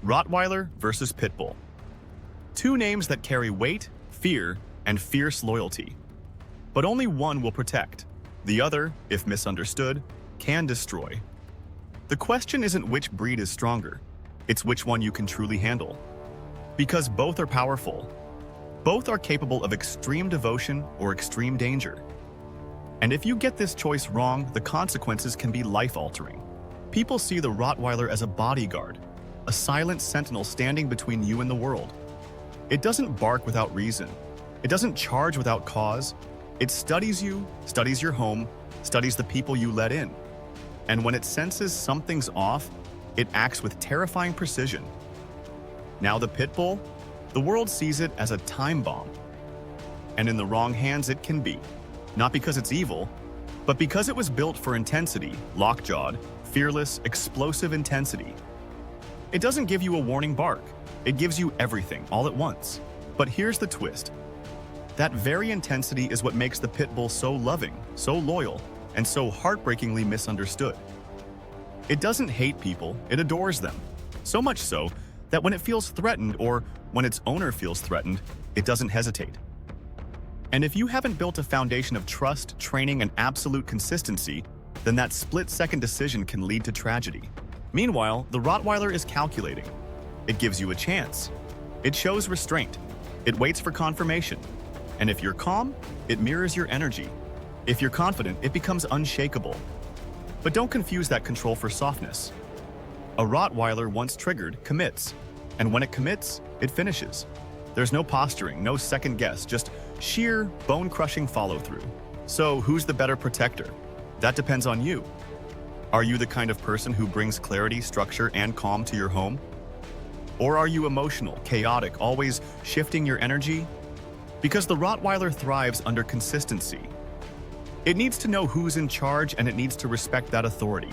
Rottweiler versus Pitbull. Two names that carry weight, fear, and fierce loyalty. But only one will protect. The other, if misunderstood, can destroy. The question isn't which breed is stronger, it's which one you can truly handle. Because both are powerful. Both are capable of extreme devotion or extreme danger. And if you get this choice wrong, the consequences can be life-altering. People see the Rottweiler as a bodyguard, a silent sentinel standing between you and the world. It doesn't bark without reason. It doesn't charge without cause. It studies you, studies your home, studies the people you let in. And when it senses something's off, it acts with terrifying precision. Now the Pitbull, the world sees it as a time bomb. And in the wrong hands it can be. Not because it's evil, but because it was built for intensity, lockjawed, fearless, explosive intensity. It doesn't give you a warning bark. It gives you everything, all at once. But here's the twist. That very intensity is what makes the Pitbull so loving, so loyal, and so heartbreakingly misunderstood. It doesn't hate people, it adores them. So much so that when it feels threatened or when its owner feels threatened, it doesn't hesitate. And if you haven't built a foundation of trust, training, and absolute consistency, then that split-second decision can lead to tragedy. Meanwhile, the Rottweiler is calculating. It gives you a chance. It shows restraint. It waits for confirmation. And if you're calm, it mirrors your energy. If you're confident, it becomes unshakable. But don't confuse that control for softness. A Rottweiler, once triggered, commits. And when it commits, it finishes. There's no posturing, no second guess, just sheer, bone-crushing follow-through. So who's the better protector? That depends on you. Are you the kind of person who brings clarity, structure, and calm to your home? Or are you emotional, chaotic, always shifting your energy? Because the Rottweiler thrives under consistency. It needs to know who's in charge and it needs to respect that authority.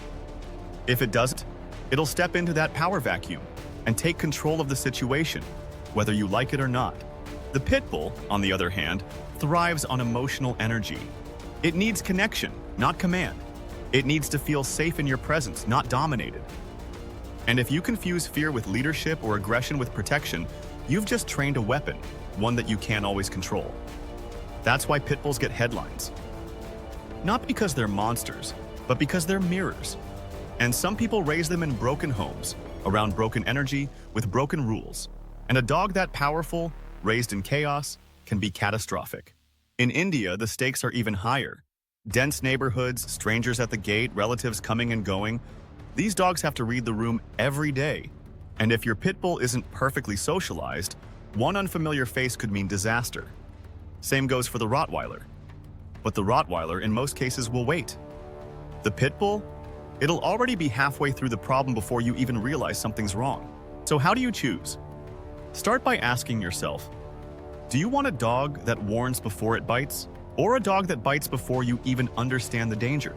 If it doesn't, it'll step into that power vacuum and take control of the situation, whether you like it or not. The Pitbull, on the other hand, thrives on emotional energy. It needs connection, not command. It needs to feel safe in your presence, not dominated. And if you confuse fear with leadership or aggression with protection, you've just trained a weapon, one that you can't always control. That's why Pitbulls get headlines. Not because they're monsters, but because they're mirrors. And some people raise them in broken homes, around broken energy, with broken rules. And a dog that powerful, raised in chaos, can be catastrophic. In India, the stakes are even higher. Dense neighborhoods, strangers at the gate, relatives coming and going. These dogs have to read the room every day. And if your Pitbull isn't perfectly socialized, one unfamiliar face could mean disaster. Same goes for the Rottweiler. But the Rottweiler, in most cases, will wait. The Pitbull? It'll already be halfway through the problem before you even realize something's wrong. So how do you choose? Start by asking yourself, do you want a dog that warns before it bites? Or a dog that bites before you even understand the danger?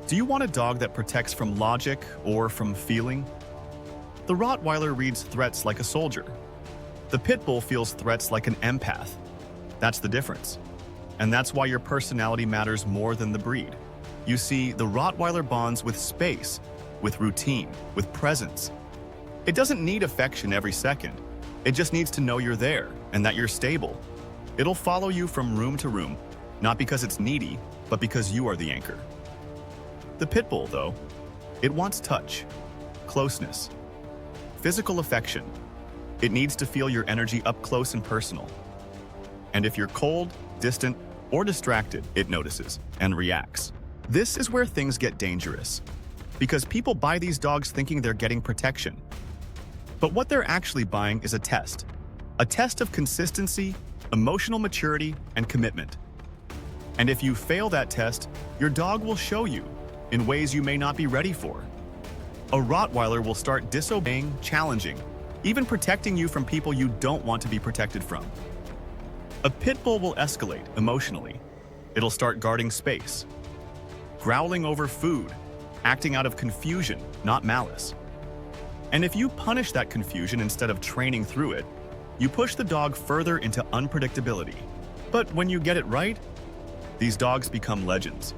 Do you want a dog that protects from logic or from feeling? The Rottweiler reads threats like a soldier. The Pitbull feels threats like an empath. That's the difference. And that's why your personality matters more than the breed. You see, the Rottweiler bonds with space, with routine, with presence. It doesn't need affection every second. It just needs to know you're there and that you're stable. It'll follow you from room to room, not because it's needy, but because you are the anchor. The Pitbull, though, it wants touch, closeness, physical affection. It needs to feel your energy up close and personal. And if you're cold, distant, or distracted, it notices and reacts. This is where things get dangerous, because people buy these dogs thinking they're getting protection. But what they're actually buying is a test of consistency, emotional maturity, and commitment. And if you fail that test, your dog will show you in ways you may not be ready for. A Rottweiler will start disobeying, challenging, even protecting you from people you don't want to be protected from. A Pitbull will escalate emotionally. It'll start guarding space, growling over food, acting out of confusion, not malice. And if you punish that confusion instead of training through it, you push the dog further into unpredictability. But when you get it right, these dogs become legends.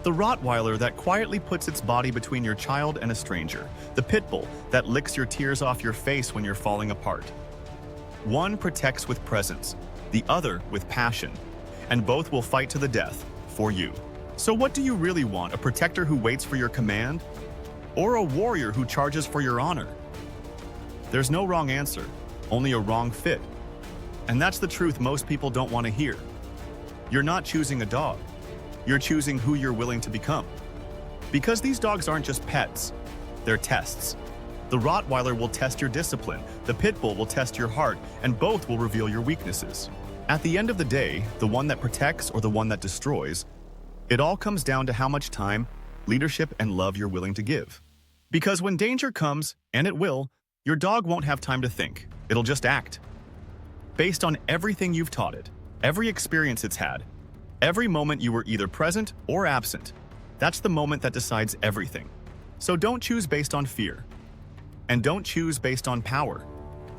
The Rottweiler that quietly puts its body between your child and a stranger. The Pitbull that licks your tears off your face when you're falling apart. One protects with presence, the other with passion, and both will fight to the death for you. So what do you really want? A protector who waits for your command? Or a warrior who charges for your honor? There's no wrong answer, only a wrong fit. And that's the truth most people don't want to hear. You're not choosing a dog. You're choosing who you're willing to become. Because these dogs aren't just pets, they're tests. The Rottweiler will test your discipline, the Pitbull will test your heart, and both will reveal your weaknesses. At the end of the day, the one that protects or the one that destroys, it all comes down to how much time, leadership, and love you're willing to give. Because when danger comes, and it will, your dog won't have time to think. It'll just act. Based on everything you've taught it, every experience it's had, every moment you were either present or absent, that's the moment that decides everything. So don't choose based on fear. And don't choose based on power.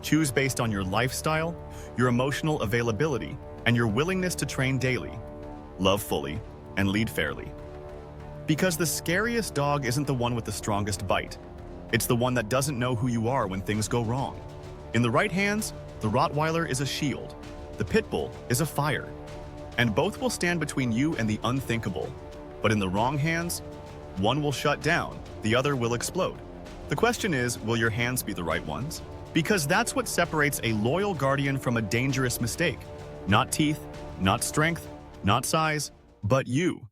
Choose based on your lifestyle, your emotional availability, and your willingness to train daily, love fully, and lead fairly. Because the scariest dog isn't the one with the strongest bite. It's the one that doesn't know who you are when things go wrong. In the right hands, the Rottweiler is a shield. The Pitbull is a fire. And both will stand between you and the unthinkable. But in the wrong hands, one will shut down, the other will explode. The question is, will your hands be the right ones? Because that's what separates a loyal guardian from a dangerous mistake. Not teeth, not strength, not size, but you.